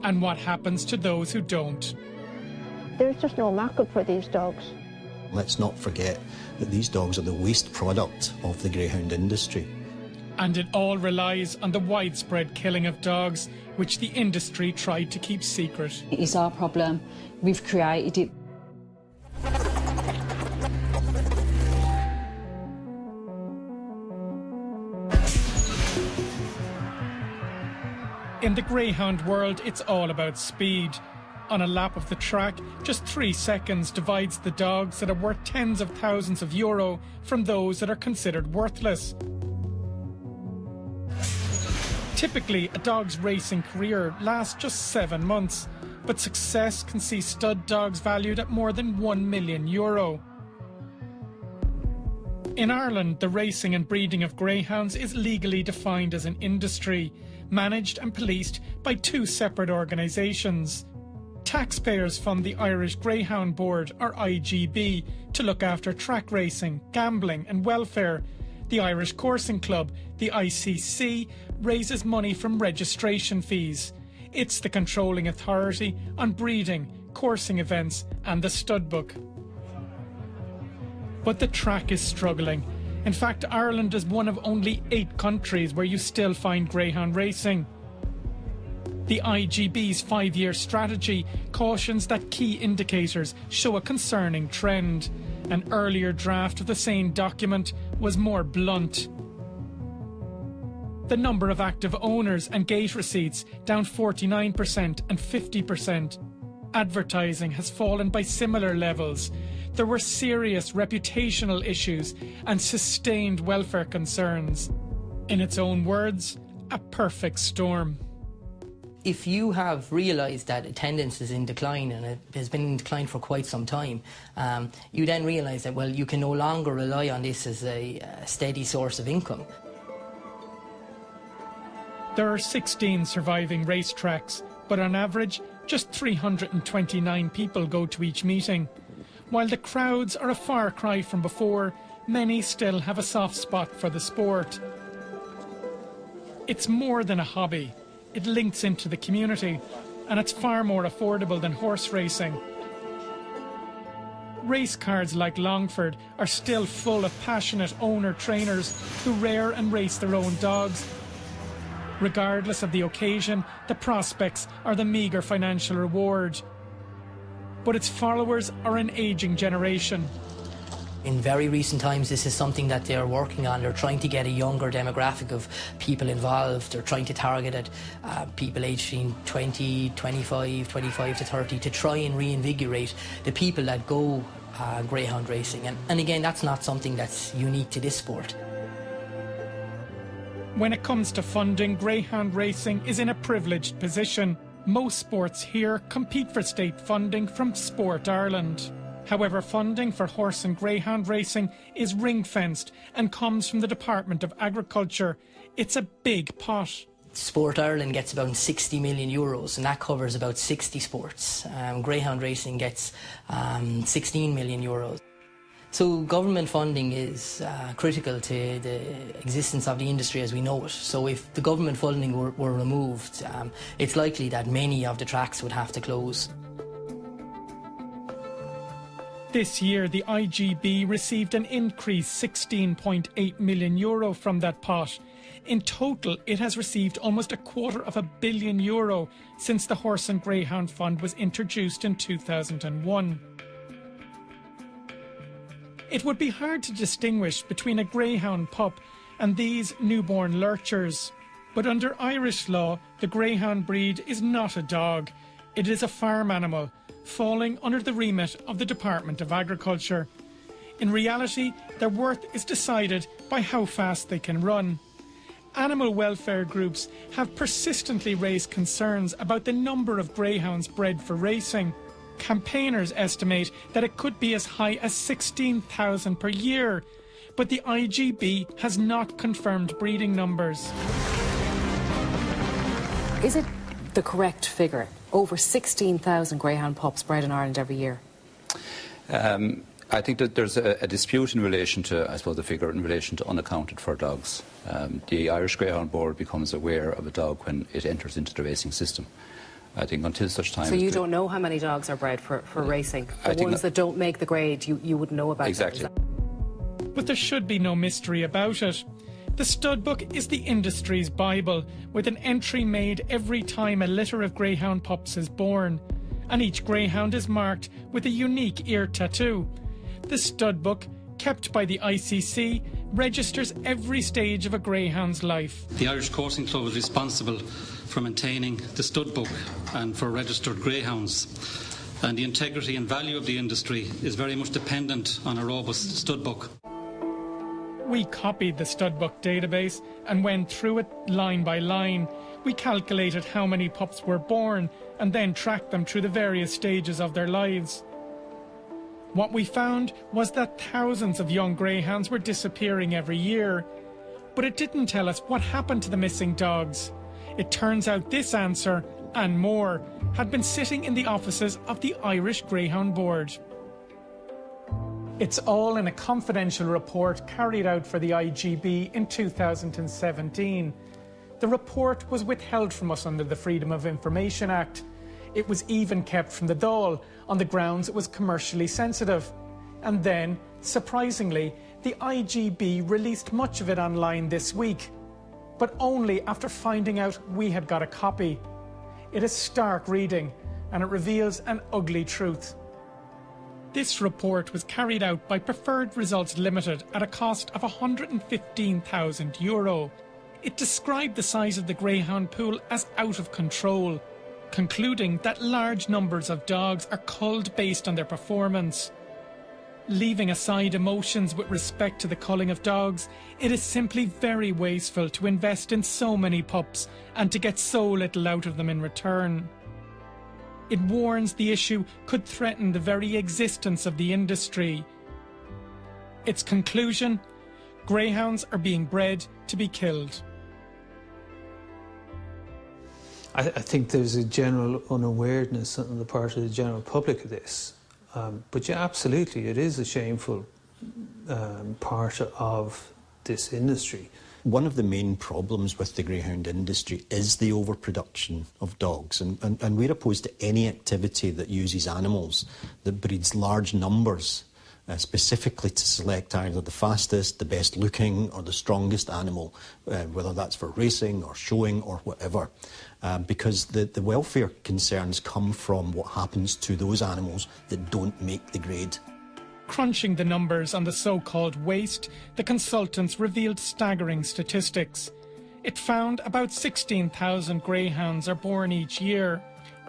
and what happens to those who don't. There's just no market for these dogs. Let's not forget that these dogs are the waste product of the greyhound industry. And it all relies on the widespread killing of dogs, which the industry tried to keep secret. It is our problem. We've created it. In the greyhound world, it's all about speed. On a lap of the track, just 3 seconds divides the dogs that are worth tens of thousands of euro from those that are considered worthless. Typically, a dog's racing career lasts just 7 months, but success can see stud dogs valued at more than €1 million. In Ireland, the racing and breeding of greyhounds is legally defined as an industry, managed and policed by 2 separate organisations. Taxpayers fund the Irish Greyhound Board, or IGB, to look after track racing, gambling and welfare. The Irish Coursing Club, the ICC, raises money from registration fees. It's the controlling authority on breeding, coursing events and the stud book. But the track is struggling. In fact, Ireland is one of only 8 countries where you still find greyhound racing. The IGB's 5-year strategy cautions that key indicators show a concerning trend. An earlier draft of the same document was more blunt. The number of active owners and gate receipts down 49% and 50%. Advertising has fallen by similar levels. There were serious reputational issues and sustained welfare concerns. In its own words, a perfect storm. If you have realised that attendance is in decline, and it has been in decline for quite some time, you then realise that, well, you can no longer rely on this as a steady source of income. There are 16 surviving racetracks, but on average, just 329 people go to each meeting. While the crowds are a far cry from before, many still have a soft spot for the sport. It's more than a hobby. It links into the community, and it's far more affordable than horse racing. Race cards like Longford are still full of passionate owner-trainers who rear and race their own dogs. Regardless of the occasion, the prospects are the meagre financial reward. But its followers are an ageing generation. In very recent times, this is something that they're working on. They're trying to get a younger demographic of people involved. They're trying to target at people aged between 20, 25, 25 to 30 to try and reinvigorate the people that go greyhound racing. And again, that's not something that's unique to this sport. When it comes to funding, greyhound racing is in a privileged position. Most sports here compete for state funding from Sport Ireland. However, funding for horse and greyhound racing is ring-fenced and comes from the Department of Agriculture. It's a big pot. Sport Ireland gets about €60 million, and that covers about 60 sports. Greyhound racing gets €16 million. So government funding is critical to the existence of the industry as we know it. So if the government funding were removed, it's likely that many of the tracks would have to close. This year, the IGB received an increased €16.8 million from that pot. In total, it has received almost €250 million since the Horse and Greyhound Fund was introduced in 2001. It would be hard to distinguish between a greyhound pup and these newborn lurchers. But under Irish law, the greyhound breed is not a dog. It is a farm animal, falling under the remit of the Department of Agriculture. In reality, their worth is decided by how fast they can run. Animal welfare groups have persistently raised concerns about the number of greyhounds bred for racing. Campaigners estimate that it could be as high as 16,000 per year, but the IGB has not confirmed breeding numbers. Is it the correct figure? Over 16,000 greyhound pups bred in Ireland every year? I think that there's a dispute in relation to, I suppose, the figure in relation to unaccounted for dogs. The Irish Greyhound Board becomes aware of a dog when it enters into the racing system. I think until such time... So you don't know how many dogs are bred for racing? The ones that don't make the grade, you wouldn't know about. Exactly. But there should be no mystery about it. The stud book is the industry's Bible, with an entry made every time a litter of greyhound pups is born. And each greyhound is marked with a unique ear tattoo. The stud book, kept by the ICC, registers every stage of a greyhound's life. The Irish Coursing Club is responsible for maintaining the stud book and for registered greyhounds. And the integrity and value of the industry is very much dependent on a robust stud book. We copied the stud book database and went through it line by line. We calculated how many pups were born and then tracked them through the various stages of their lives. What we found was that thousands of young greyhounds were disappearing every year. But it didn't tell us what happened to the missing dogs. It turns out this answer, and more, had been sitting in the offices of the Irish Greyhound Board. It's all in a confidential report carried out for the IGB in 2017. The report was withheld from us under the Freedom of Information Act. It was even kept from the Dáil on the grounds it was commercially sensitive. And then, surprisingly, the IGB released much of it online this week, but only after finding out we had got a copy. It is stark reading, and it reveals an ugly truth. This report was carried out by Preferred Results Limited at a cost of €115,000. It described the size of the greyhound pool as out of control, concluding that large numbers of dogs are culled based on their performance. Leaving aside emotions with respect to the culling of dogs, it is simply very wasteful to invest in so many pups and to get so little out of them in return. It warns the issue could threaten the very existence of the industry. Its conclusion: greyhounds are being bred to be killed. I think there's a general unawareness on the part of the general public of this. But yeah, absolutely, it is a shameful part of this industry. One of the main problems with the greyhound industry is the overproduction of dogs, and we're opposed to any activity that uses animals that breeds large numbers, specifically to select either the fastest, the best looking or the strongest animal, whether that's for racing or showing or whatever, because the welfare concerns come from what happens to those animals that don't make the grade. Crunching the numbers on the so-called waste, the consultants revealed staggering statistics. It found about 16,000 greyhounds are born each year,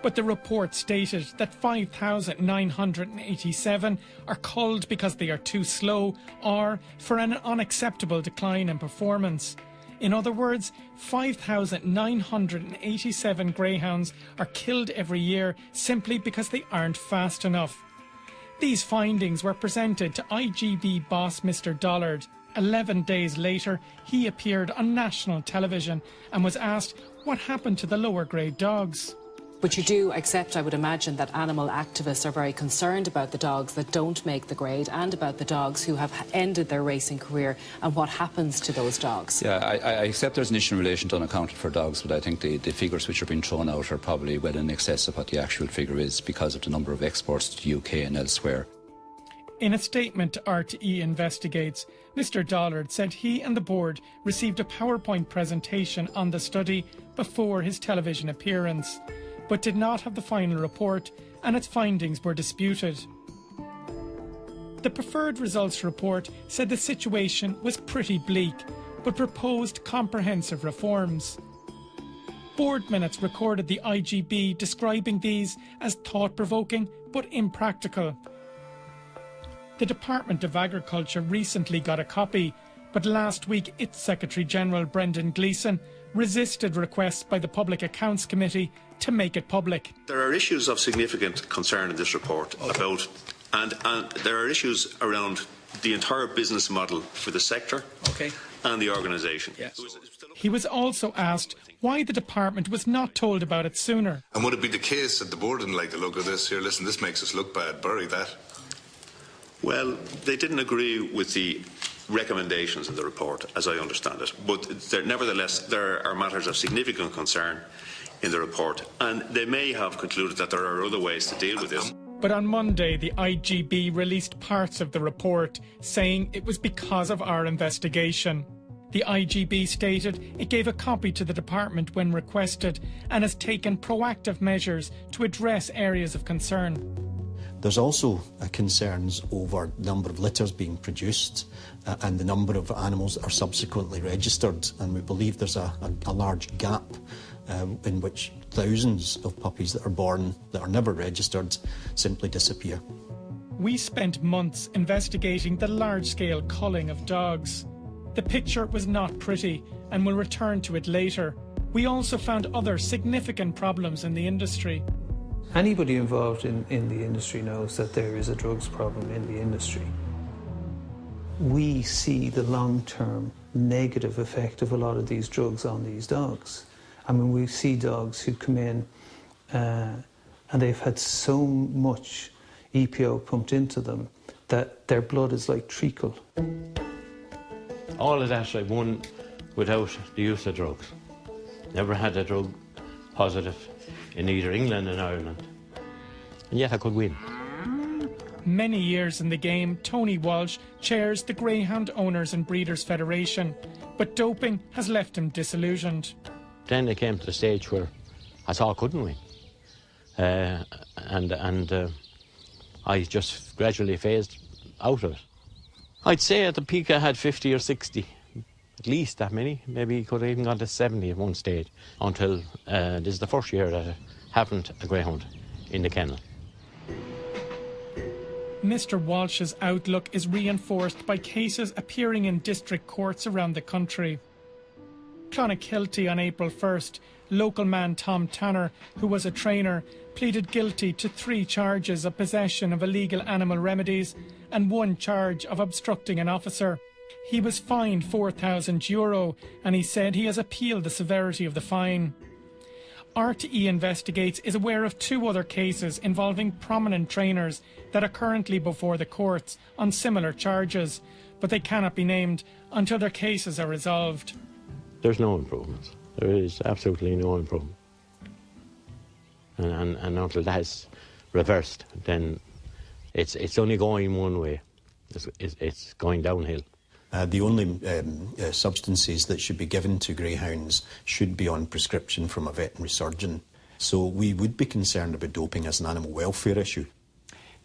but the report stated that 5,987 are culled because they are too slow or for an unacceptable decline in performance. In other words, 5,987 greyhounds are killed every year simply because they aren't fast enough. These findings were presented to IGB boss Mr. Dollard. 11 days later, he appeared on national television and was asked what happened to the lower grade dogs. But you do accept, I would imagine, that animal activists are very concerned about the dogs that don't make the grade and about the dogs who have ended their racing career and what happens to those dogs. Yeah, I accept there's an issue in relation to unaccounted for dogs, but I think the figures which are being thrown out are probably well in excess of what the actual figure is because of the number of exports to the UK and elsewhere. In a statement to RTÉ Investigates, Mr. Dollard said he and the board received a PowerPoint presentation on the study before his television appearance, but did not have the final report, and its findings were disputed. The Preferred Results report said the situation was pretty bleak, but proposed comprehensive reforms. Board minutes recorded the IGB describing these as thought-provoking but impractical. The Department of Agriculture recently got a copy, but last week its Secretary-General Brendan Gleeson resisted requests by the Public Accounts Committee to make it public. There are issues of significant concern in this report about, and there are issues around the entire business model for the sector and the organisation. Yes. He was also asked why the department was not told about it sooner. And would it be the case that the board didn't like the look of this? Here, listen, this makes us look bad, bury that. Well, they didn't agree with the recommendations in the report, as I understand it. But nevertheless, there are matters of significant concern in the report, and they may have concluded that there are other ways to deal with this. But on Monday, the IGB released parts of the report, saying it was because of our investigation. The IGB stated it gave a copy to the department when requested and has taken proactive measures to address areas of concern. There's also concerns over the number of litters being produced and the number of animals that are subsequently registered, and we believe there's a large gap in which thousands of puppies that are born that are never registered simply disappear. We spent months investigating the large-scale culling of dogs. The picture was not pretty, and we'll return to it later. We also found other significant problems in the industry. Anybody involved in the industry knows that there is a drugs problem in the industry. We see the long-term negative effect of a lot of these drugs on these dogs. I mean, we see dogs who come in and they've had so much EPO pumped into them that their blood is like treacle. All of that I won without the use of drugs. Never had a drug positive in either England and Ireland. And yet I could win. Many years in the game, Tony Walsh chairs the Greyhound Owners and Breeders Federation, but doping has left him disillusioned. Then it came to the stage where I saw I couldn't win. I just gradually phased out of it. I'd say at the peak I had 50 or 60, at least that many. Maybe could have even gone to 70 at one stage, until this is the first year that I haven't a greyhound in the kennel. Mr. Walsh's outlook is reinforced by cases appearing in district courts around the country. Clonakilty on April 1st, local man Tom Tanner, who was a trainer, pleaded guilty to 3 charges of possession of illegal animal remedies and 1 charge of obstructing an officer. He was fined €4,000 and he said he has appealed the severity of the fine. RTÉ Investigates is aware of 2 other cases involving prominent trainers that are currently before the courts on similar charges, but they cannot be named until their cases are resolved. There's no improvement. There is absolutely no improvement. And until that's reversed, then it's only going one way. It's going downhill. The only substances that should be given to greyhounds should be on prescription from a veterinary surgeon. So we would be concerned about doping as an animal welfare issue.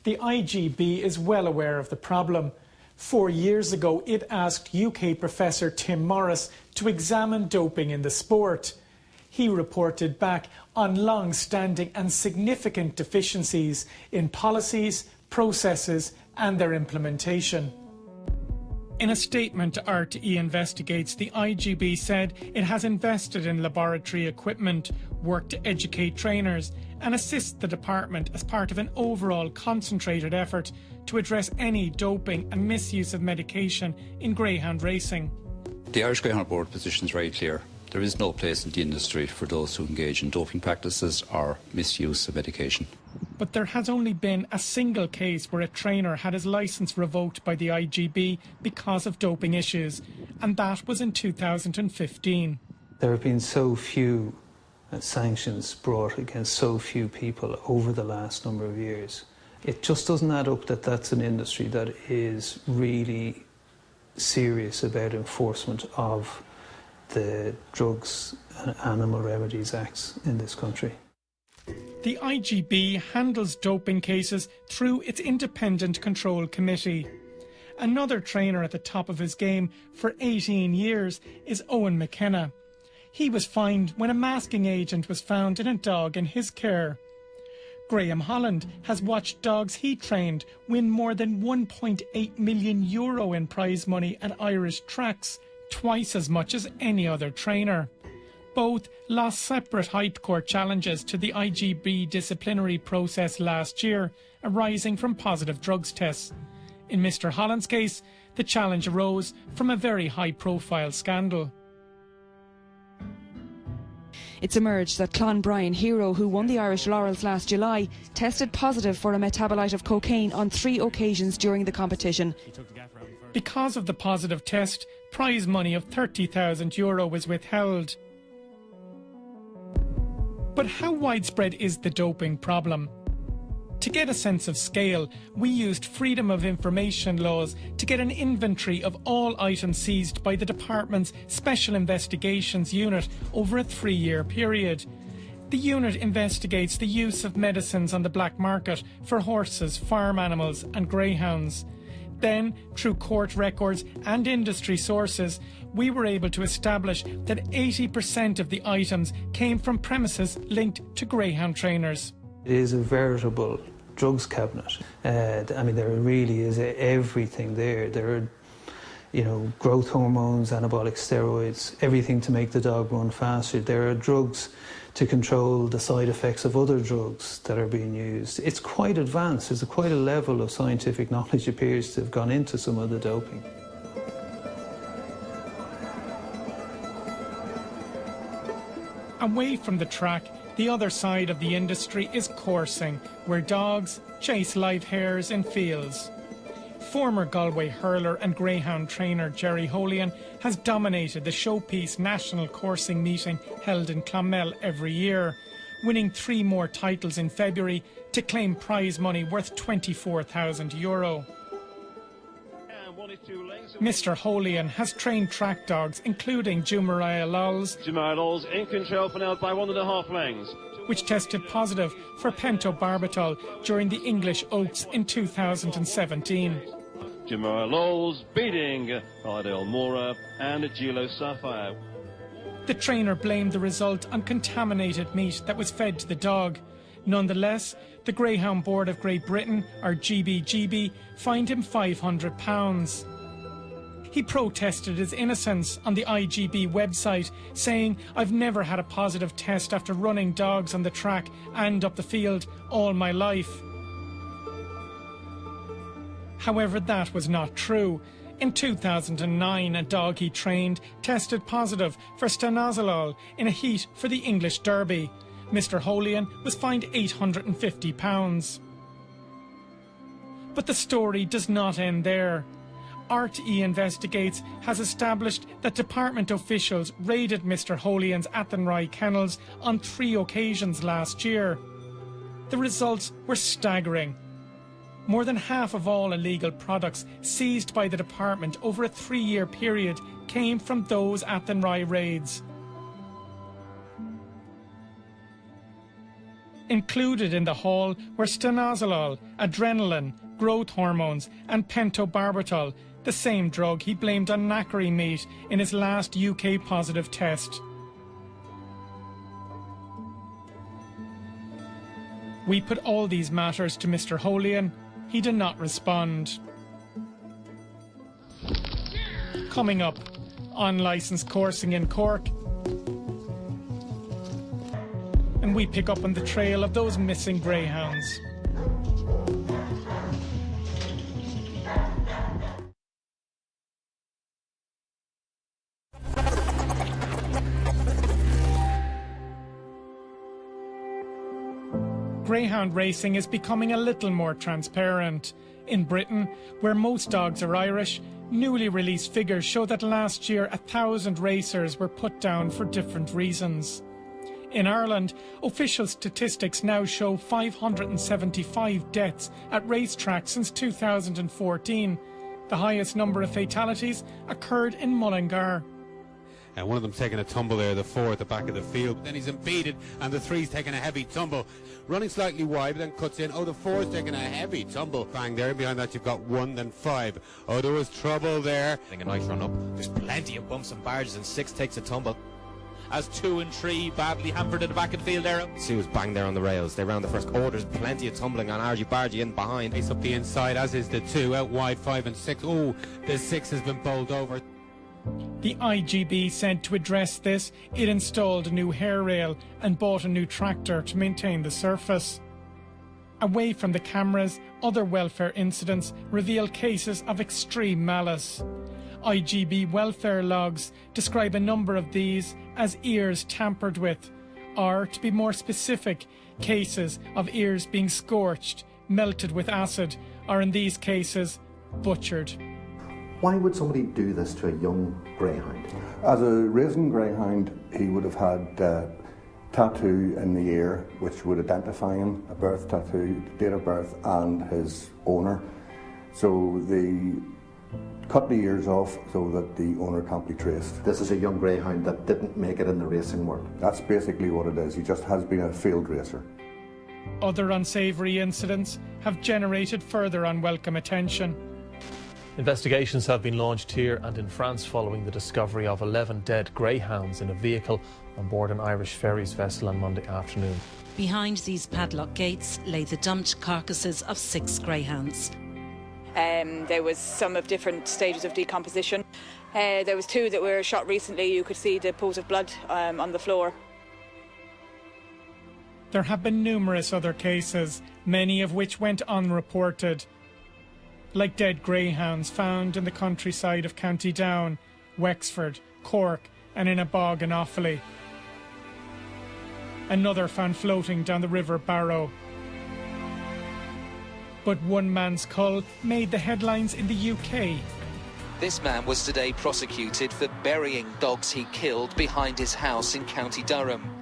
The IGB is well aware of the problem. 4 years ago, it asked UK Professor Tim Morris to examine doping in the sport. He reported back on long-standing and significant deficiencies in policies, processes and their implementation. In a statement to RTÉ Investigates, the IGB said it has invested in laboratory equipment, worked to educate trainers and assist the department as part of an overall concentrated effort to address any doping and misuse of medication in greyhound racing. The Irish Greyhound Board position is very clear. There is no place in the industry for those who engage in doping practices or misuse of medication. But there has only been a single case where a trainer had his licence revoked by the IGB because of doping issues, and that was in 2015. There have been so few sanctions brought against so few people over the last number of years. It just doesn't add up that that's an industry that is really serious about enforcement of the Drugs and Animal Remedies Acts in this country. The IGB handles doping cases through its Independent Control Committee. Another trainer at the top of his game for 18 years is Owen McKenna. He was fined when a masking agent was found in a dog in his care. Graham Holland has watched dogs he trained win more than €1.8 million in prize money at Irish tracks, twice as much as any other trainer. Both lost separate High Court challenges to the IGB disciplinary process last year, arising from positive drugs tests. In Mr. Holland's case, the challenge arose from a very high-profile scandal. It's emerged that Clonbrien hero who won the Irish Laurels last July tested positive for a metabolite of cocaine on 3 occasions during the competition. Because of the positive test, prize money of €30,000 was withheld. But how widespread is the doping problem? To get a sense of scale, we used Freedom of Information laws to get an inventory of all items seized by the department's Special Investigations Unit over a 3-year period. The unit investigates the use of medicines on the black market for horses, farm animals and greyhounds. Then, through court records and industry sources, we were able to establish that 80% of the items came from premises linked to greyhound trainers. It is a veritable drugs cabinet. I mean, there really is everything there. There are, you know, growth hormones, anabolic steroids, everything to make the dog run faster. There are drugs to control the side effects of other drugs that are being used. It's quite advanced. There's quite a level of scientific knowledge appears to have gone into some of the doping. Away from the track, the other side of the industry is coursing, where dogs chase live hares in fields. Former Galway hurler and greyhound trainer Jerry Holian has dominated the showpiece national coursing meeting held in Clonmel every year, winning 3 more titles in February to claim prize money worth €24,000. Mr. Holian has trained track dogs, including Jumaria Lulls, in control for now by 1.5 lengths, which tested positive for pentobarbital during the English Oaks in 2017. Jumaria Lulls beating Ardell Mora and Gilo Sapphire. The trainer blamed the result on contaminated meat that was fed to the dog. Nonetheless, the Greyhound Board of Great Britain, or GBGB, fined him £500. He protested his innocence on the IGB website, saying, "I've never had a positive test after running dogs on the track and up the field all my life." However, that was not true. In 2009, a dog he trained tested positive for stanozolol in a heat for the English Derby. Mr. Holian was fined £850. But the story does not end there. RTÉ Investigates has established that department officials raided Mr. Holian's Athenry kennels on 3 occasions last year. The results were staggering. More than half of all illegal products seized by the department over a 3-year period came from those Athenry raids. Included in the haul were stanozolol, adrenaline, growth hormones and pentobarbital, the same drug he blamed on knackery meat in his last UK positive test. We put all these matters to Mr. Holian. He did not respond. Coming up, unlicensed coursing in Cork. And we pick up on the trail of those missing greyhounds. Greyhound racing is becoming a little more transparent. In Britain, where most dogs are Irish, newly released figures show that last year 1,000 racers were put down for different reasons. In Ireland, official statistics now show 575 deaths at racetracks since 2014. The highest number of fatalities occurred in Mullingar. And one of them taking a tumble there, the 4 at the back of the field. Then he's impeded, and the 3's taking a heavy tumble. Running slightly wide, but then cuts in. Oh, the 4's taking a heavy tumble. Bang there. Behind that, you've got 1, then 5. Oh, there was trouble there. A nice run up. There's plenty of bumps and barges, and 6 takes a tumble. As 2 and 3 badly hampered at the back of the field there. 2 was banged there on the rails. They round the first quarter. There's plenty of tumbling on argy-bargy in behind. He's up the inside, as is the 2. Out wide, 5 and 6. Oh, the 6 has been bowled over. The IGB said to address this, it installed a new hair rail and bought a new tractor to maintain the surface. Away from the cameras, other welfare incidents reveal cases of extreme malice. IGB welfare logs describe a number of these as ears tampered with, or, to be more specific, cases of ears being scorched, melted with acid, or in these cases, butchered. Why would somebody do this to a young greyhound? As a racing greyhound, he would have had tattoo in the ear which would identify him, a birth tattoo, date of birth and his owner. So they cut the ears off so that the owner can't be traced. This is a young greyhound that didn't make it in the racing world. That's basically what it is. He just has been a failed racer. Other unsavoury incidents have generated further unwelcome attention. Investigations have been launched here and in France following the discovery of 11 dead greyhounds in a vehicle on board an Irish ferries vessel on Monday afternoon. Behind these padlock gates lay the dumped carcasses of 6 greyhounds. There was some of different stages of decomposition. There was 2 that were shot recently. You could see the pools of blood on the floor. There have been numerous other cases, many of which went unreported, like dead greyhounds found in the countryside of County Down, Wexford, Cork and in a bog in Offaly. Another found floating down the River Barrow. But one man's cull made the headlines in the UK. This man was today prosecuted for burying dogs he killed behind his house in County Durham.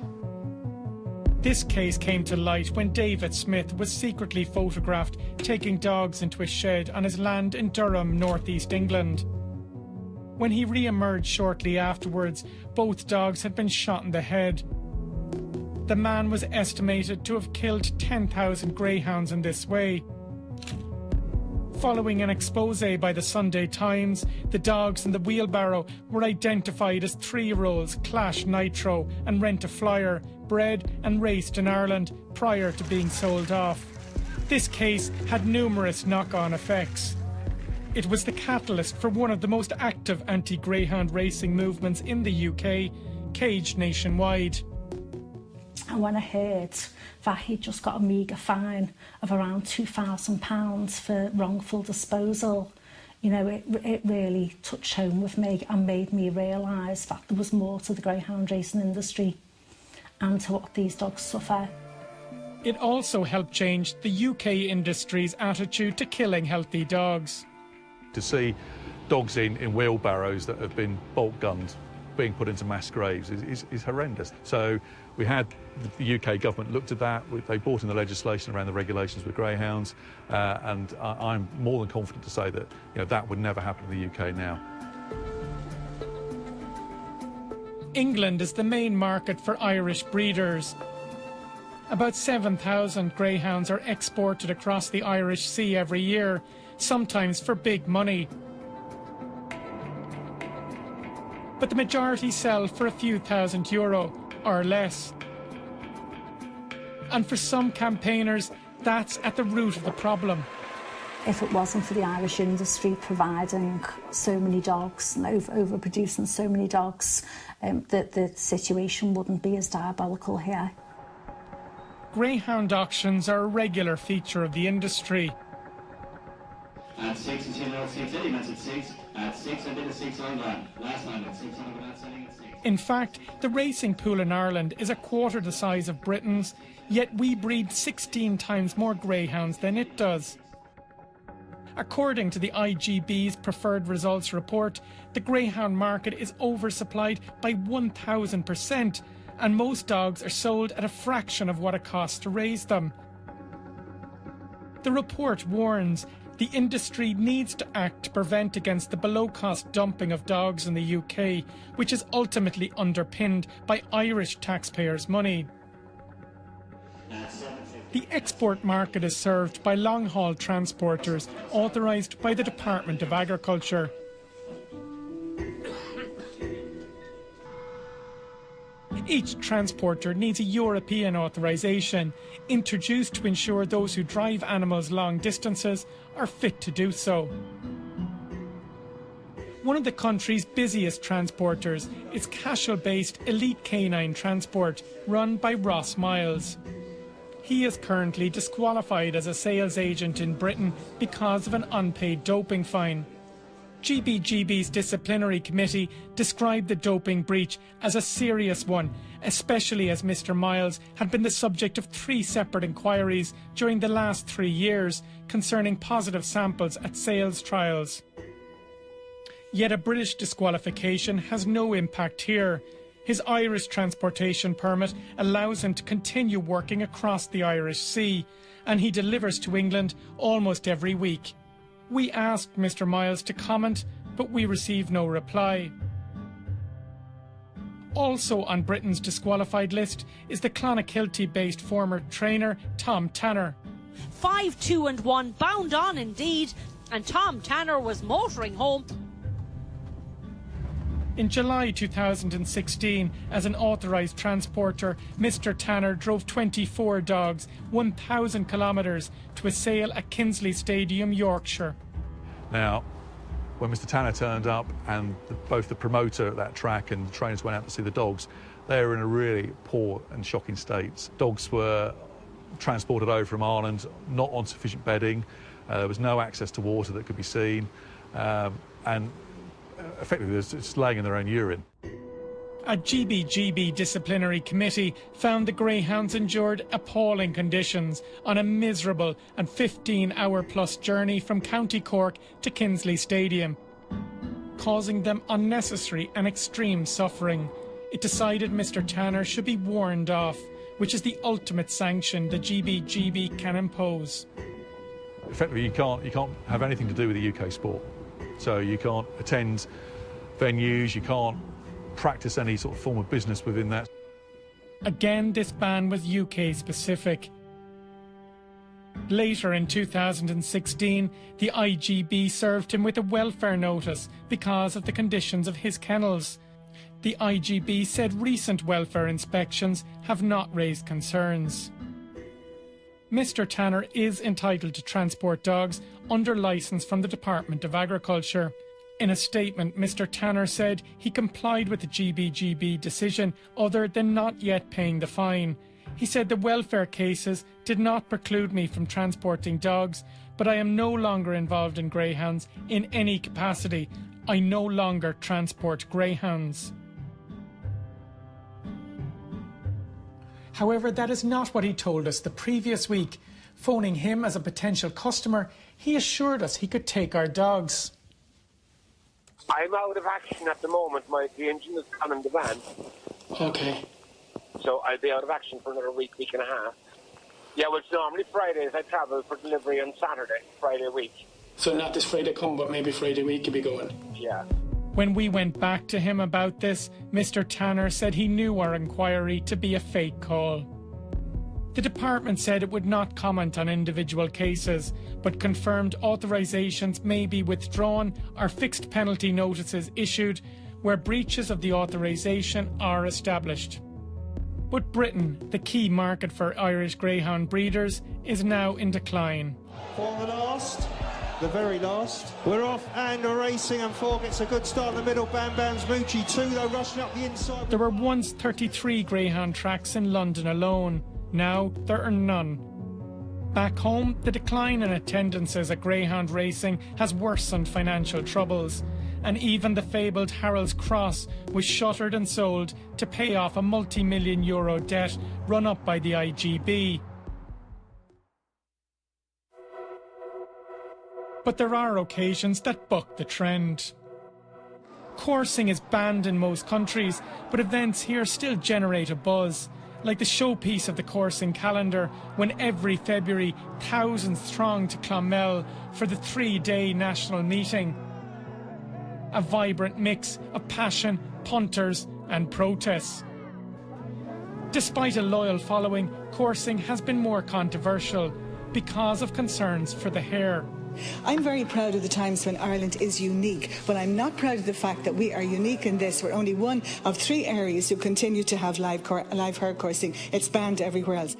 This case came to light when David Smith was secretly photographed taking dogs into a shed on his land in Durham, northeast England. When he re-emerged shortly afterwards, both dogs had been shot in the head. The man was estimated to have killed 10,000 greyhounds in this way. Following an expose by the Sunday Times, the dogs in the wheelbarrow were identified as 3-year-olds Clash Nitro and Rent-a-Flyer, bred and raced in Ireland prior to being sold off. This case had numerous knock-on effects. It was the catalyst for one of the most active anti-greyhound racing movements in the UK, Cage Nationwide. And when I heard that he'd just got a meagre fine of around £2,000 for wrongful disposal, you know, it really touched home with me and made me realise that there was more to the greyhound racing industry and to what these dogs suffer. It also helped change the UK industry's attitude to killing healthy dogs. To see dogs in wheelbarrows that have been bolt gunned being put into mass graves is horrendous. So we had the UK government looked at that. They brought in the legislation around the regulations with greyhounds, and I'm more than confident to say that that would never happen in the UK now. England is the main market for Irish breeders. About 7,000 greyhounds are exported across the Irish Sea every year, sometimes for big money. But the majority sell for a few €1,000 or less. And for some campaigners, that's at the root of the problem. If it wasn't for the Irish industry providing so many dogs and overproducing so many dogs, the situation wouldn't be as diabolical here. Greyhound auctions are a regular feature of the industry. At 6 and 10 out 6, Eddie at 6. At 6 I did a 6 on land. Last night at 6 I'm not selling at 6. In fact, the racing pool in Ireland is a quarter the size of Britain's, yet we breed 16 times more greyhounds than it does. According to the IGB's Preferred Results report, the greyhound market is oversupplied by 1,000%, and most dogs are sold at a fraction of what it costs to raise them. The report warns the industry needs to act to prevent against the below-cost dumping of dogs in the UK, which is ultimately underpinned by Irish taxpayers' money. The export market is served by long-haul transporters authorised by the Department of Agriculture. Each transporter needs a European authorisation, introduced to ensure those who drive animals long distances are fit to do so. One of the country's busiest transporters is Cashel-based Elite Canine Transport, run by Ross Miles. He is currently disqualified as a sales agent in Britain because of an unpaid doping fine. GBGB's disciplinary committee described the doping breach as a serious one, especially as Mr Miles had been the subject of 3 separate inquiries during the last 3 years concerning positive samples at sales trials. Yet a British disqualification has no impact here. His Irish transportation permit allows him to continue working across the Irish Sea, and he delivers to England almost every week. We asked Mr. Miles to comment, but we received no reply. Also on Britain's disqualified list is the Clonakilty-based former trainer Tom Tanner. 5, 2 and 1, bound on indeed, and Tom Tanner was motoring home. In July 2016, as an authorised transporter, Mr. Tanner drove 24 dogs, 1,000 kilometres, to a sale at Kinsley Stadium, Yorkshire. Now, when Mr. Tanner turned up and both the promoter at that track and the trainers went out to see the dogs, they were in a really poor and shocking state. Dogs were transported over from Ireland, not on sufficient bedding. There was no access to water that could be seen, and effectively they're just laying in their own urine. A GBGB disciplinary committee found the Greyhounds endured appalling conditions on a miserable and 15-hour-plus journey from County Cork to Kinsley Stadium, causing them unnecessary and extreme suffering. It decided Mr. Tanner should be warned off, which is the ultimate sanction the GBGB can impose. Effectively, you can't have anything to do with the UK sport. So you can't attend venues, you can't practice any sort of form of business within that. Again, this ban was UK specific. Later in 2016, the IGB served him with a welfare notice because of the conditions of his kennels. The IGB said recent welfare inspections have not raised concerns. Mr. Tanner is entitled to transport dogs under licence from the Department of Agriculture. In a statement, Mr. Tanner said he complied with the GBGB decision other than not yet paying the fine. He said the welfare cases did not preclude me from transporting dogs, but I am no longer involved in greyhounds in any capacity. I no longer transport greyhounds. However, that is not what he told us the previous week. Phoning him as a potential customer, he assured us he could take our dogs. I'm out of action at the moment. The engine is gone in the van. Okay. So I'll be out of action for another week and a half. Yeah, well, it's normally Fridays. I travel for delivery on Saturday, Friday week. So not this Friday come, but maybe Friday week you'll be going? Yeah. When we went back to him about this, Mr. Tanner said he knew our inquiry to be a fake call. The department said it would not comment on individual cases, but confirmed authorisations may be withdrawn or fixed penalty notices issued where breaches of the authorisation are established. But Britain, the key market for Irish Greyhound breeders, is now in decline. For the last, the very last, we're off and racing, and 4 gets a good start in the middle. Bam Bam's Moochie 2 though rushing up the inside. There were once 33 Greyhound tracks in London alone. Now there are none. Back home, the decline in attendances at Greyhound racing has worsened financial troubles, and even the fabled Harold's Cross was shuttered and sold to pay off a multi-million euro debt run up by the IGB. But there are occasions that buck the trend. Coursing is banned in most countries, but events here still generate a buzz, like the showpiece of the coursing calendar, when every February thousands throng to Clonmel for the 3-day national meeting. A vibrant mix of passion, punters and protests. Despite a loyal following, coursing has been more controversial because of concerns for the hare. I'm very proud of the times when Ireland is unique, but I'm not proud of the fact that we are unique in this. We're only one of 3 areas who continue to have live hare coursing. It's banned everywhere else.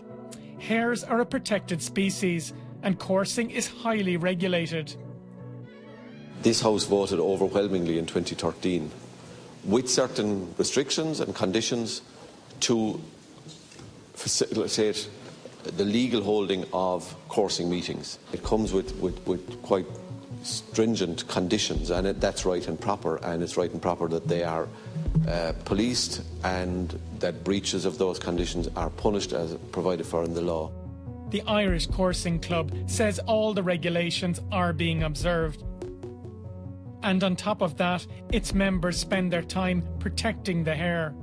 Hares are a protected species, and coursing is highly regulated. This House voted overwhelmingly in 2013 with certain restrictions and conditions to facilitate the legal holding of coursing meetings. It comes with quite stringent conditions, and that's right and proper, and it's right and proper that they are policed and that breaches of those conditions are punished as provided for in the law. The Irish Coursing Club says all the regulations are being observed. And on top of that, its members spend their time protecting the hare.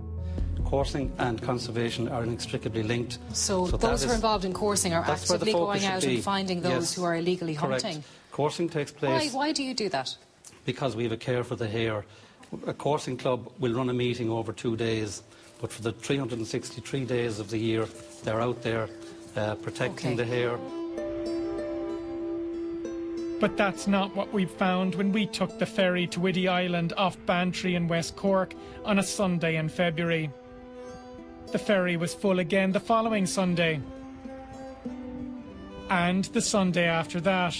coursing and conservation are inextricably linked. So those who are involved in coursing are actively going out and finding those who are illegally hunting? Coursing takes place... Why do you do that? Because we have a care for the hare. A coursing club will run a meeting over 2 days, but for the 363 days of the year, they're out there protecting the hare. But that's not what we found when we took the ferry to Whiddy Island off Bantry in West Cork on a Sunday in February. The ferry was full again the following Sunday. And the Sunday after that.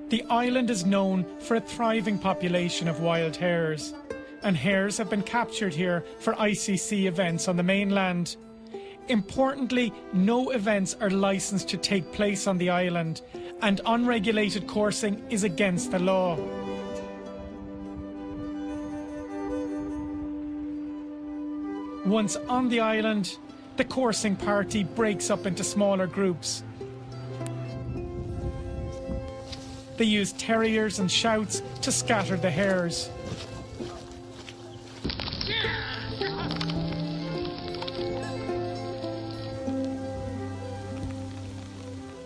The island is known for a thriving population of wild hares, and hares have been captured here for ICC events on the mainland. Importantly, no events are licensed to take place on the island, and unregulated coursing is against the law. Once on the island, the coursing party breaks up into smaller groups. They use terriers and shouts to scatter the hares.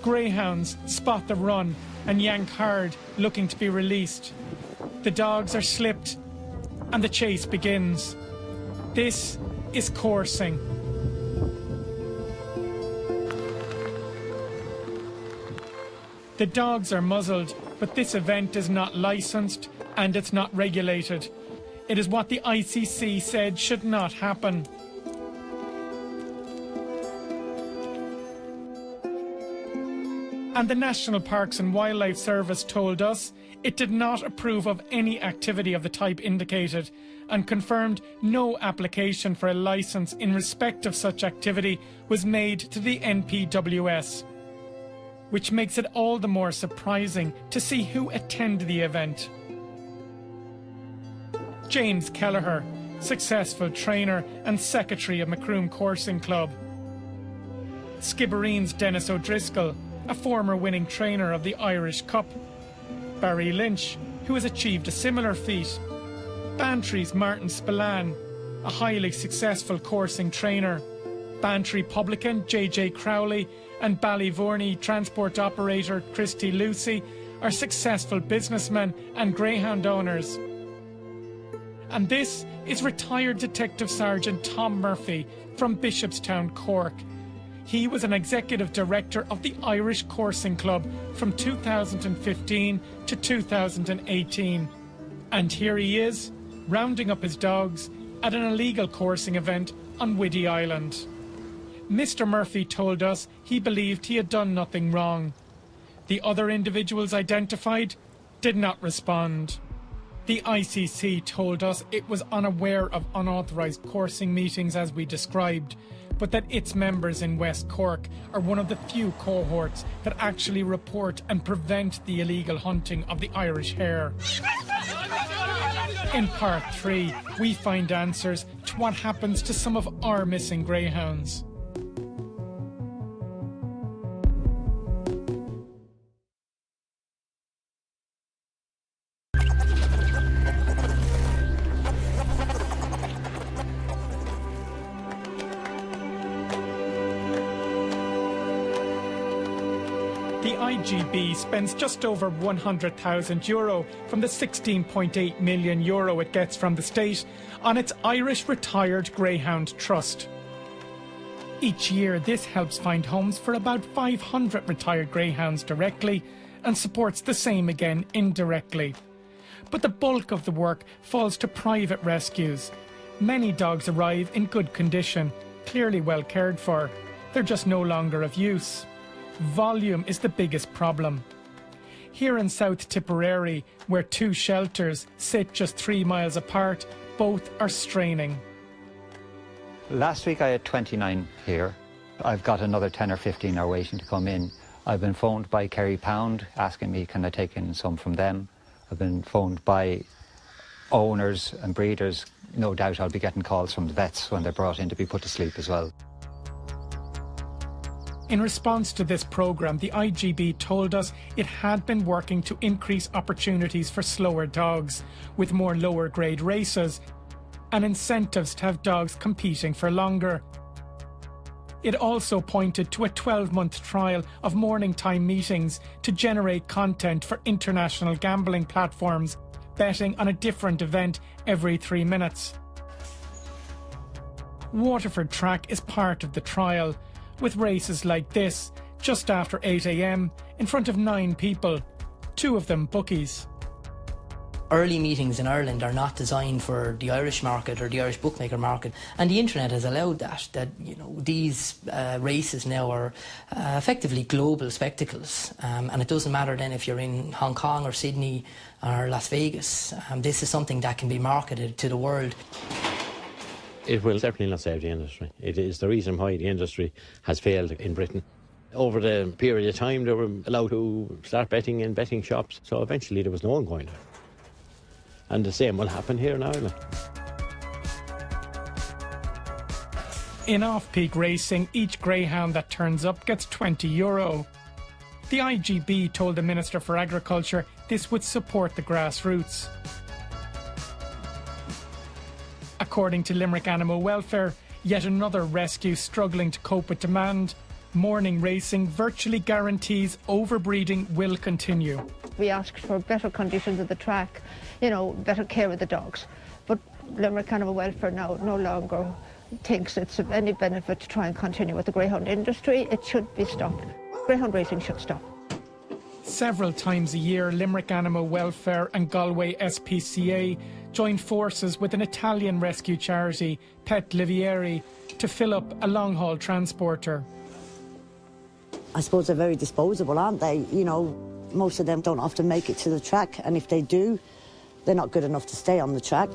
Greyhounds spot the run and yank hard, looking to be released. The dogs are slipped and the chase begins. This is coursing. The dogs are muzzled, but this event is not licensed and it's not regulated. It is what the ICC said should not happen. And the National Parks and Wildlife Service told us it did not approve of any activity of the type indicated and confirmed no application for a licence in respect of such activity was made to the NPWS, which makes it all the more surprising to see who attended the event. James Kelleher, successful trainer and secretary of Macroom Coursing Club. Skibbereen's Dennis O'Driscoll, a former winning trainer of the Irish Cup. Barry Lynch, who has achieved a similar feat. Bantry's Martin Spillane, a highly successful coursing trainer. Bantry publican JJ Crowley and Ballyvourney transport operator Christy Lucy are successful businessmen and greyhound owners. And this is retired Detective Sergeant Tom Murphy from Bishopstown, Cork. He was an executive director of the Irish Coursing Club from 2015 to 2018. And here he is, rounding up his dogs at an illegal coursing event on Whiddy Island. Mr. Murphy told us he believed he had done nothing wrong. The other individuals identified did not respond. The ICC told us it was unaware of unauthorised coursing meetings as we described, but that its members in West Cork are one of the few cohorts that actually report and prevent the illegal hunting of the Irish hare. In part 3, we find answers to what happens to some of our missing greyhounds. The IGB spends just over €100,000 from the €16.8 million it gets from the state on its Irish Retired Greyhound Trust. Each year this helps find homes for about 500 retired greyhounds directly and supports the same again indirectly. But the bulk of the work falls to private rescues. Many dogs arrive in good condition, clearly well cared for. They're just no longer of use. Volume is the biggest problem. Here in South Tipperary, where two shelters sit just 3 miles apart, both are straining. Last week I had 29 here. I've got another 10 or 15 are waiting to come in. I've been phoned by Kerry Pound asking me can I take in some from them. I've been phoned by owners and breeders. No doubt I'll be getting calls from the vets when they're brought in to be put to sleep as well. In response to this programme, the IGB told us it had been working to increase opportunities for slower dogs, with more lower grade races and incentives to have dogs competing for longer. It also pointed to a 12-month trial of morning time meetings to generate content for international gambling platforms, betting on a different event every 3 minutes. Waterford Track is part of the trial, with races like this, just after 8 a.m, in front of 9 people, 2 of them bookies. Early meetings in Ireland are not designed for the Irish market or the Irish bookmaker market, and the internet has allowed that these races now are effectively global spectacles, and it doesn't matter then if you're in Hong Kong or Sydney or Las Vegas. This is something that can be marketed to the world. It will certainly not save the industry. It is the reason why the industry has failed in Britain. Over the period of time, they were allowed to start betting in betting shops, so eventually there was no one going there. And the same will happen here in Ireland. In off-peak racing, each greyhound that turns up gets €20. The IGB told the Minister for Agriculture this would support the grassroots. According to Limerick Animal Welfare, yet another rescue struggling to cope with demand, morning racing virtually guarantees overbreeding will continue. We asked for better conditions of the track, better care of the dogs. But Limerick Animal Welfare now no longer thinks it's of any benefit to try and continue with the greyhound industry. It should be stopped. Greyhound racing should stop. Several times a year, Limerick Animal Welfare and Galway SPCA join forces with an Italian rescue charity, Pet Livieri, to fill up a long-haul transporter. I suppose they're very disposable, aren't they? Most of them don't often make it to the track, and if they do, they're not good enough to stay on the track.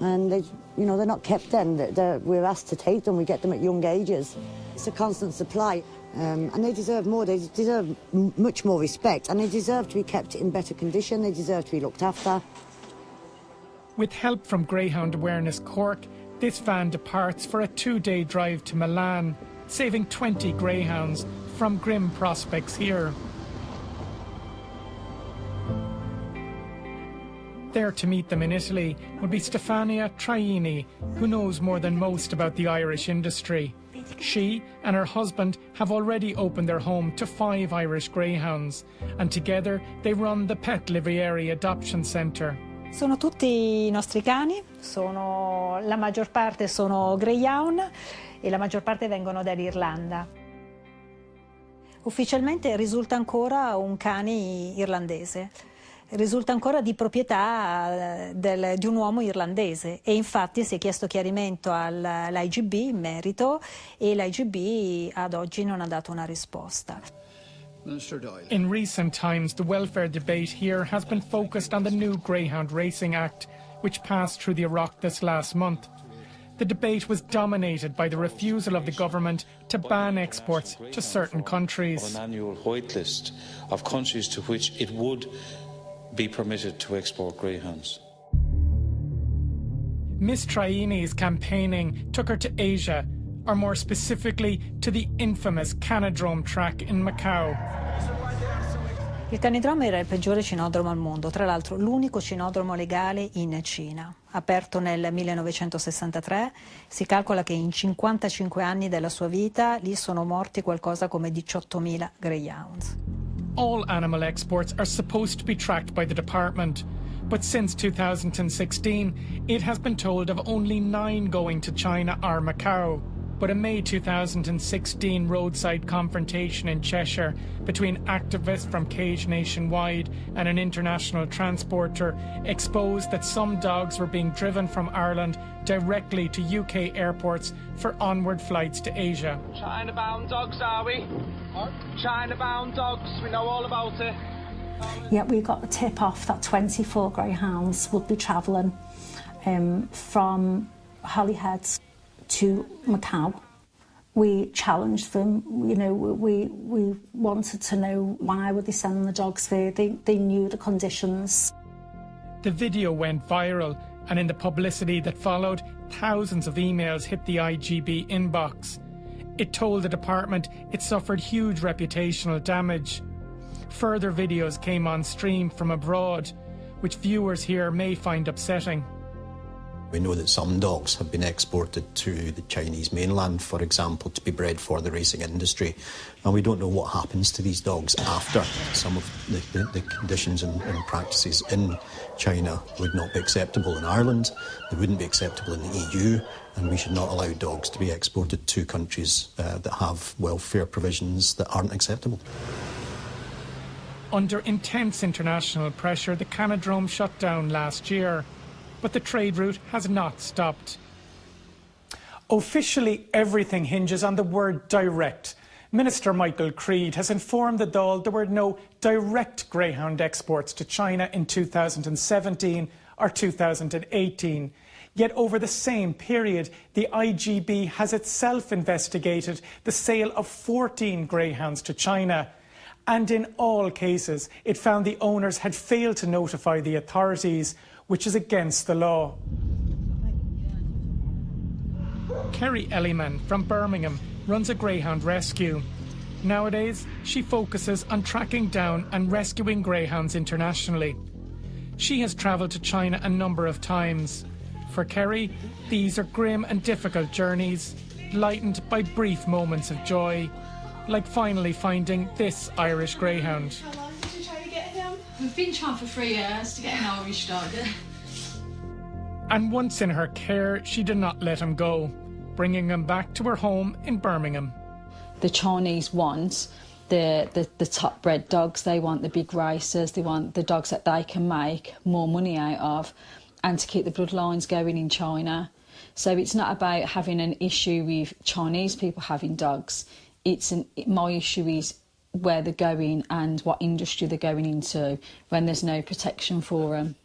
And they're not kept then. We're asked to take them, we get them at young ages. It's a constant supply, and they deserve more. They deserve much more respect, and they deserve to be kept in better condition. They deserve to be looked after. With help from Greyhound Awareness Cork, this van departs for a 2-day drive to Milan, saving 20 greyhounds from grim prospects here. There to meet them in Italy will be Stefania Traini, who knows more than most about the Irish industry. She and her husband have already opened their home to 5 Irish greyhounds, and together they run the Pet Livieri Adoption Centre. Sono tutti i nostri cani, la maggior parte sono Greyhound e la maggior parte vengono dall'Irlanda. Ufficialmente risulta ancora un cane irlandese, risulta ancora di proprietà di un uomo irlandese, e infatti si è chiesto chiarimento all'IGB in merito e l'IGB ad oggi non ha dato una risposta. In recent times, the welfare debate here has been focused on the new Greyhound Racing Act, which passed through the Oireachtas last month. The debate was dominated by the refusal of the government to ban exports to certain countries. An annual white list of countries to which it would be permitted to export greyhounds. Miss Traini's campaigning took her to Asia, or more specifically to the infamous Canidrome track in Macau. Il Canidrome era il peggiore cinodromo al mondo, tra l'altro l'unico cinodromo legale in Cina. Aperto nel 1963, si calcola che in 55 anni della sua vita lì sono morti qualcosa come 18.000 Greyhounds. All animal exports are supposed to be tracked by the department, but since 2016 it has been told of only 9 going to China or Macau. But a May 2016 roadside confrontation in Cheshire between activists from Cage Nationwide and an international transporter exposed that some dogs were being driven from Ireland directly to UK airports for onward flights to Asia. China-bound dogs, are we? China-bound dogs, we know all about it. Yeah, we got the tip off that 24 greyhounds would be travelling from Holyhead to Macau. We challenged them, we wanted to know why would they send the dogs there. They knew the conditions. The video went viral, and in the publicity that followed, thousands of emails hit the IGB inbox. It told the department it suffered huge reputational damage. Further videos came on stream from abroad, which viewers here may find upsetting. We know that some dogs have been exported to the Chinese mainland, for example, to be bred for the racing industry. And we don't know what happens to these dogs after. Some of the conditions and practices in China would not be acceptable in Ireland, they wouldn't be acceptable in the EU, and we should not allow dogs to be exported to countries that have welfare provisions that aren't acceptable. Under intense international pressure, the Canadrome shut down last year, but the trade route has not stopped. Officially, everything hinges on the word direct. Minister Michael Creed has informed the Dáil there were no direct greyhound exports to China in 2017 or 2018. Yet over the same period, the IGB has itself investigated the sale of 14 greyhounds to China. And in all cases, it found the owners had failed to notify the authorities, which is against the law. Kerry Elliman from Birmingham runs a greyhound rescue. Nowadays, she focuses on tracking down and rescuing greyhounds internationally. She has travelled to China a number of times. For Kerry, these are grim and difficult journeys, lightened by brief moments of joy, like finally finding this Irish greyhound. How long did you try to get him? We've been trying for 3 years to get an Irish dog. And once in her care, she did not let him go, bringing him back to her home in Birmingham. The Chinese want the top bred dogs. They want the big racers. They want the dogs that they can make more money out of, and to keep the bloodlines going in China. So it's not about having an issue with Chinese people having dogs. My issue is where they're going and what industry they're going into when there's no protection for them.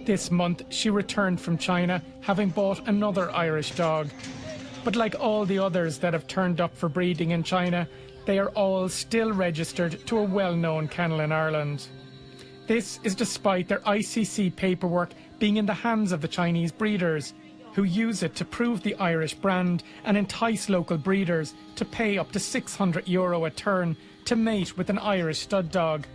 This month, she returned from China, having bought another Irish dog. But like all the others that have turned up for breeding in China, they are all still registered to a well-known kennel in Ireland. This is despite their ICC paperwork being in the hands of the Chinese breeders, who use it to prove the Irish brand and entice local breeders to pay up to €600 a turn to mate with an Irish stud dog.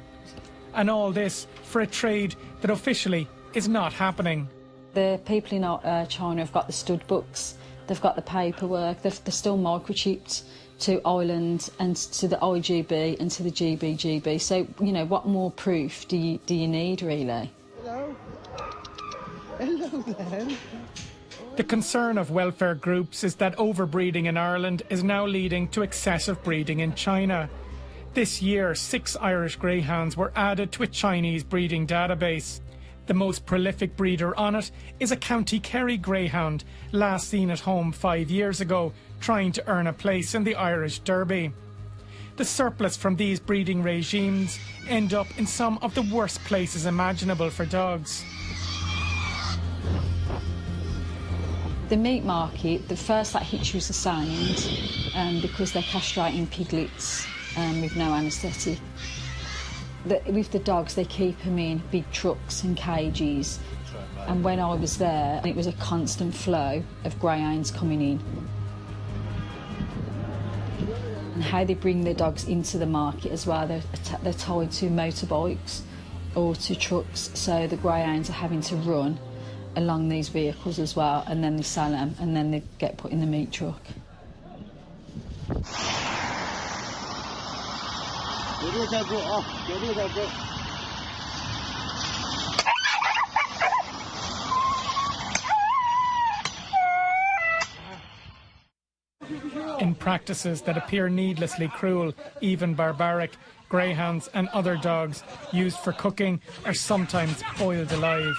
And all this for a trade that officially is not happening. The people in China have got the stud books, they've got the paperwork, they're still microchipped to Ireland and to the IGB and to the GBGB. So, you know, what more proof do you need, really? Hello. Hello there. The concern of welfare groups is that overbreeding in Ireland is now leading to excessive breeding in China. This year, 6 Irish greyhounds were added to a Chinese breeding database. The most prolific breeder on it is a County Kerry greyhound, last seen at home 5 years ago, trying to earn a place in the Irish Derby. The surplus from these breeding regimes end up in some of the worst places imaginable for dogs. The meat market, the first that hits you is the sound, because they're castrating piglets with no anaesthetic. With the dogs, they keep them in big trucks and cages. And when I was there, it was a constant flow of greyhounds coming in. And how they bring the dogs into the market as well, they're tied to motorbikes or to trucks, so the greyhounds are having to run along these vehicles as well, and then they sell them, and then they get put in the meat truck. In practices that appear needlessly cruel, even barbaric, greyhounds and other dogs used for cooking are sometimes boiled alive.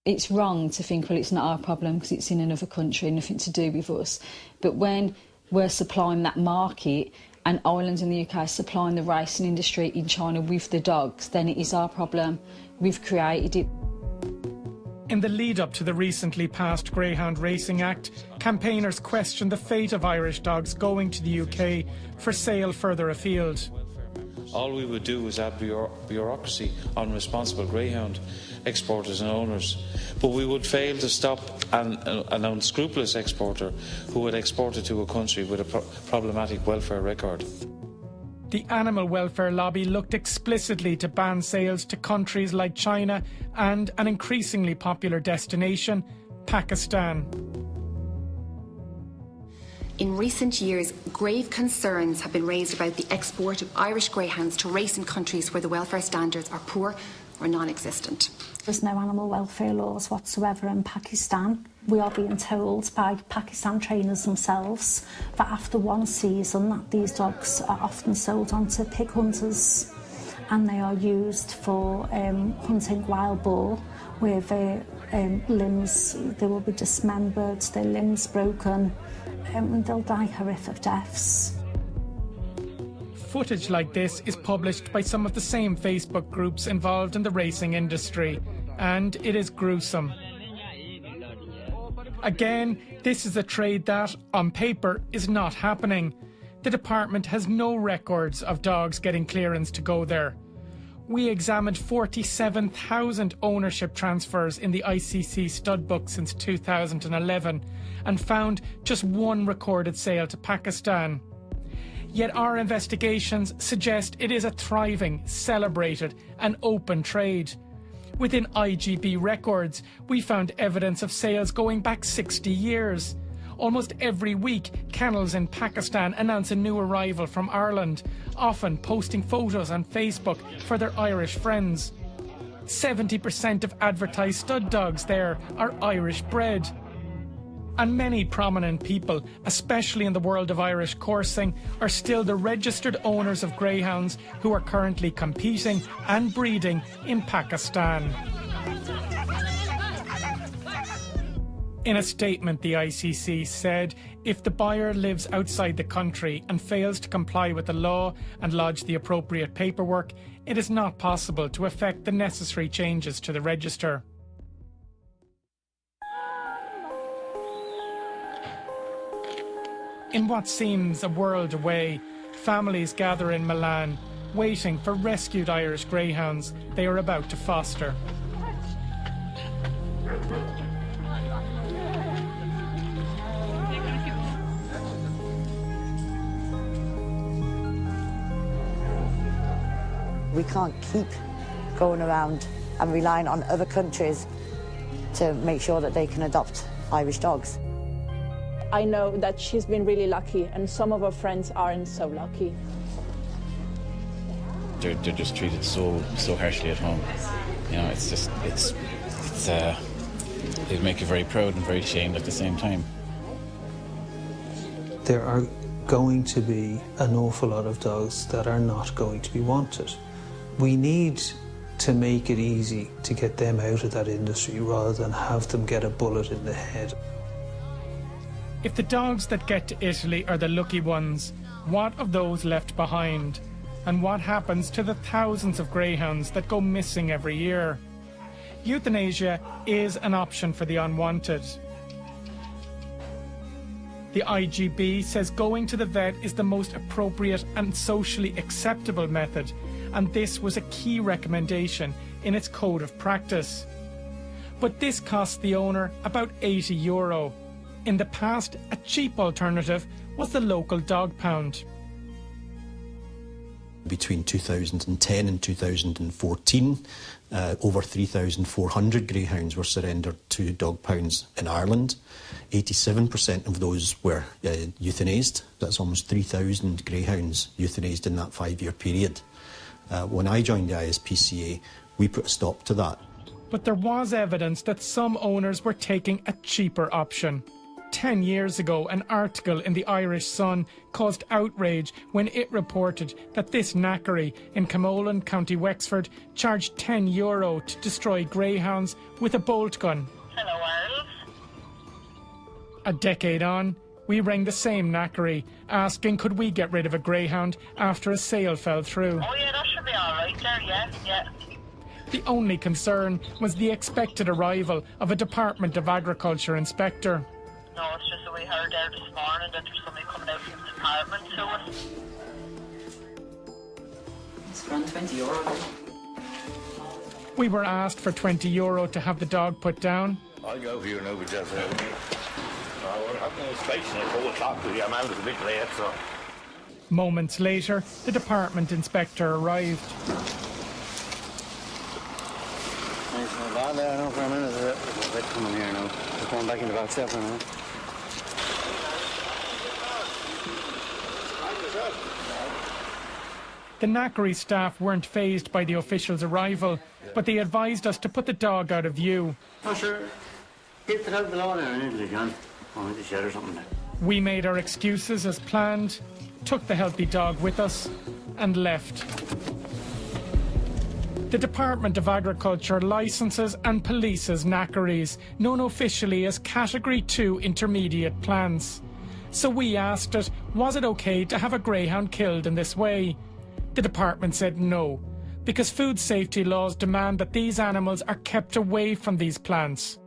It's wrong to think, well, it's not our problem because it's in another country, nothing to do with us. But when we're supplying that market and Ireland and the UK are supplying the racing industry in China with the dogs, then it is our problem. We've created it. In the lead-up to the recently passed Greyhound Racing Act, campaigners questioned the fate of Irish dogs going to the UK for sale further afield. All we would do is add bureaucracy on responsible greyhound exporters and owners. But we would fail to stop an unscrupulous exporter who would export it to a country with a problematic welfare record. The animal welfare lobby looked explicitly to ban sales to countries like China and an increasingly popular destination, Pakistan. In recent years, grave concerns have been raised about the export of Irish greyhounds to racing countries where the welfare standards are poor or non-existent. There's no animal welfare laws whatsoever in Pakistan. We are being told by Pakistan trainers themselves that after one season that these dogs are often sold on to pig hunters, and they are used for hunting wild boar, where their limbs, they will be dismembered, their limbs broken, and they'll die horrific deaths. Footage like this is published by some of the same Facebook groups involved in the racing industry, and it is gruesome. Again, this is a trade that, on paper, is not happening. The department has no records of dogs getting clearance to go there. We examined 47,000 ownership transfers in the ICC stud book since 2011 and found just one recorded sale to Pakistan. Yet our investigations suggest it is a thriving, celebrated and open trade. Within IGB records, we found evidence of sales going back 60 years. Almost every week, kennels in Pakistan announce a new arrival from Ireland, often posting photos on Facebook for their Irish friends. 70% of advertised stud dogs there are Irish bred. And many prominent people, especially in the world of Irish coursing, are still the registered owners of greyhounds who are currently competing and breeding in Pakistan. In a statement, the ICC said, if the buyer lives outside the country and fails to comply with the law and lodge the appropriate paperwork, it is not possible to effect the necessary changes to the register. In what seems a world away, families gather in Milan, waiting for rescued Irish greyhounds they are about to foster. We can't keep going around and relying on other countries to make sure that they can adopt Irish dogs. I know that she's been really lucky, and some of her friends aren't so lucky. They're just treated so harshly at home. You know, they make you very proud and very ashamed at the same time. There are going to be an awful lot of dogs that are not going to be wanted. We need to make it easy to get them out of that industry rather than have them get a bullet in the head. If the dogs that get to Italy are the lucky ones, what of those left behind? And what happens to the thousands of greyhounds that go missing every year? Euthanasia is an option for the unwanted. The IGB says going to the vet is the most appropriate and socially acceptable method, and this was a key recommendation in its code of practice. But this costs the owner about €80. In the past, a cheap alternative was the local dog pound. Between 2010 and 2014, over 3,400 greyhounds were surrendered to dog pounds in Ireland. 87% of those were euthanased. That's almost 3,000 greyhounds euthanased in that 5-year period. When I joined the ISPCA, we put a stop to that. But there was evidence that some owners were taking a cheaper option. 10 years ago, an article in the Irish Sun caused outrage when it reported that this knackery in Camolan, County Wexford, charged €10 to destroy greyhounds with a bolt gun. Hello, Ireland. A decade on, we rang the same knackery, asking could we get rid of a greyhound after a sale fell through. Oh yeah, that should be all right there, yeah. The only concern was the expected arrival of a Department of Agriculture inspector. No, it's just that we heard there this morning that there's somebody coming out from the department to us. It's around €20. We were asked for €20 to have the dog put down. I'll go for you now, but just we're having a space at 4 o'clock because I'm out a bit late, so. Moments later, the department inspector arrived. Nice and bad there now for a minute. There's a bit coming here now. We're going back into about 7 now. The knackery staff weren't fazed by the officials' arrival, but they advised us to put the dog out of view. Oh, sure. Get it out below there in Italy, John. Or in the shed or something there. We made our excuses as planned, took the healthy dog with us, and left. The Department of Agriculture licenses and polices knackeries, known officially as Category 2 intermediate plants. So we asked it, was it okay to have a greyhound killed in this way? The department said no, because food safety laws demand that these animals are kept away from these plants.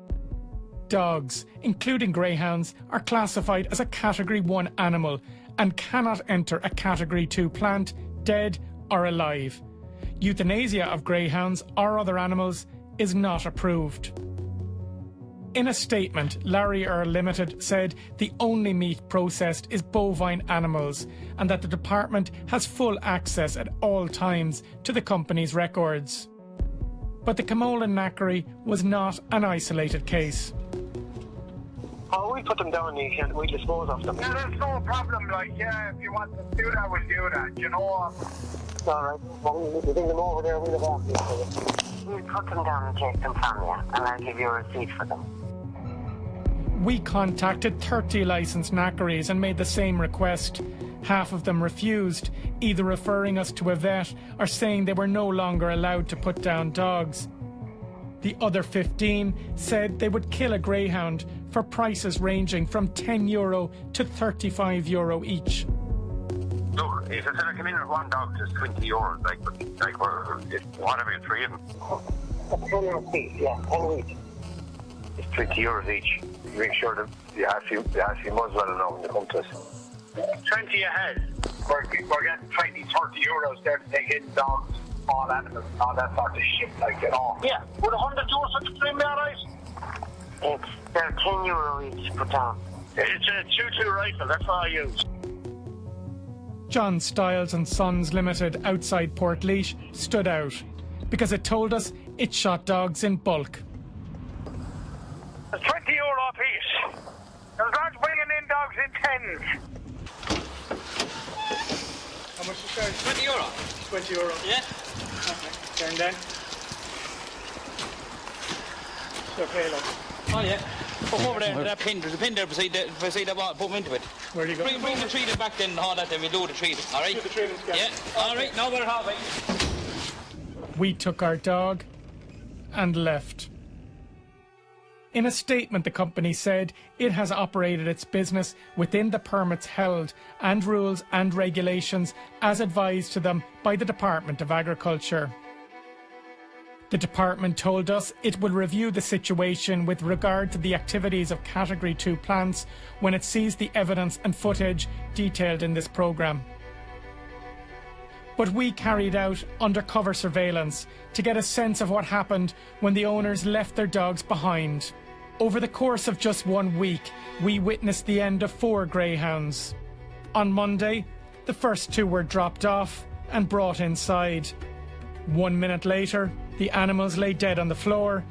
Dogs, including greyhounds, are classified as a Category 1 animal and cannot enter a Category 2 plant, dead or alive. Euthanasia of greyhounds or other animals is not approved. In a statement, Larry Earl Limited said the only meat processed is bovine animals and that the department has full access at all times to the company's records. But the Camolan knackery was not an isolated case. Oh, we put them down and we dispose of them. Yeah, there's no problem, like, yeah, if you want to do that, we'll do that, you know. Alright, well, we bring them over there, we'll have after you. We'll put them down and take them from you, and I'll give you a receipt for them. We contacted 30 licensed knackeries and made the same request. Half of them refused, either referring us to a vet or saying they were no longer allowed to put down dogs. The other 15 said they would kill a greyhound for prices ranging from €10 to €35 each. Look, if it's gonna come in with one dog, it's €20, like what about 3 of them? 10 each, yeah, 10 each. It's €20 each. Make sure that you ask you as well know when you come to us. 20 ahead. We're getting 20, €30 there to take in dogs, all animals, all that sort of shit, like, you know. Yeah, would €100 such a thing be alright? They're €10 each put down. It's a 2-2 rifle, that's all I use. John Stiles and Sons Limited outside Portlaoise stood out because it told us it shot dogs in bulk. It's €20 a piece. There's not bringing in dogs in tens. How much is that? €20. €20? Yeah. Okay, turn down. It's okay, look. Oh, yeah. Put them over there, that pin. There's a pin there beside that wall. Put them into it. Where do you go? Bring the treating back then and all that, then we'll do the treating. All right? Do the treating, yeah. All right, now we're halfway. We took our dog and left. In a statement, the company said it has operated its business within the permits held and rules and regulations as advised to them by the Department of Agriculture. The department told us it will review the situation with regard to the activities of Category 2 plants when it sees the evidence and footage detailed in this programme. But we carried out undercover surveillance to get a sense of what happened when the owners left their dogs behind. Over the course of just 1 week, we witnessed the end of 4 greyhounds. On Monday, the first 2 were dropped off and brought inside. 1 minute later, the animals lay dead on the floor.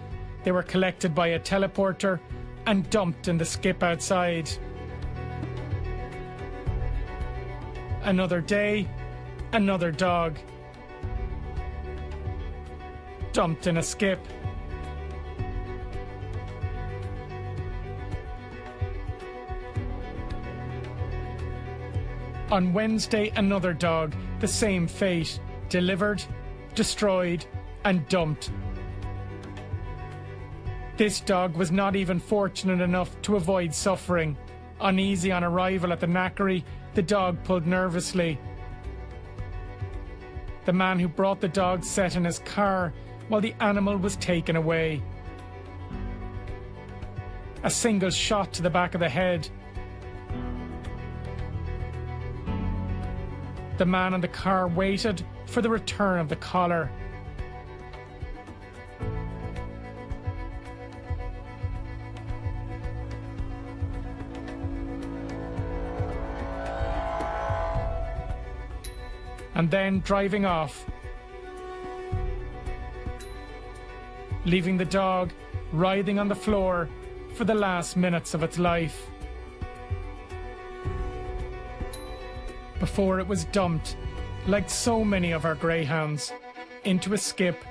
They were collected by a teleporter and dumped in the skip outside. Another day, another dog. Dumped in a skip. On Wednesday, another dog, the same fate, delivered, destroyed, and dumped. This dog was not even fortunate enough to avoid suffering. Uneasy on arrival at the knackery, the dog pulled nervously. The man who brought the dog sat in his car while the animal was taken away. A single shot to the back of the head. The man in the car waited, for the return of the collar. And then driving off, leaving the dog writhing on the floor for the last minutes of its life, before it was dumped, like so many of our greyhounds, into a skip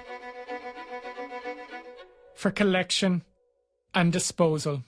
for collection and disposal.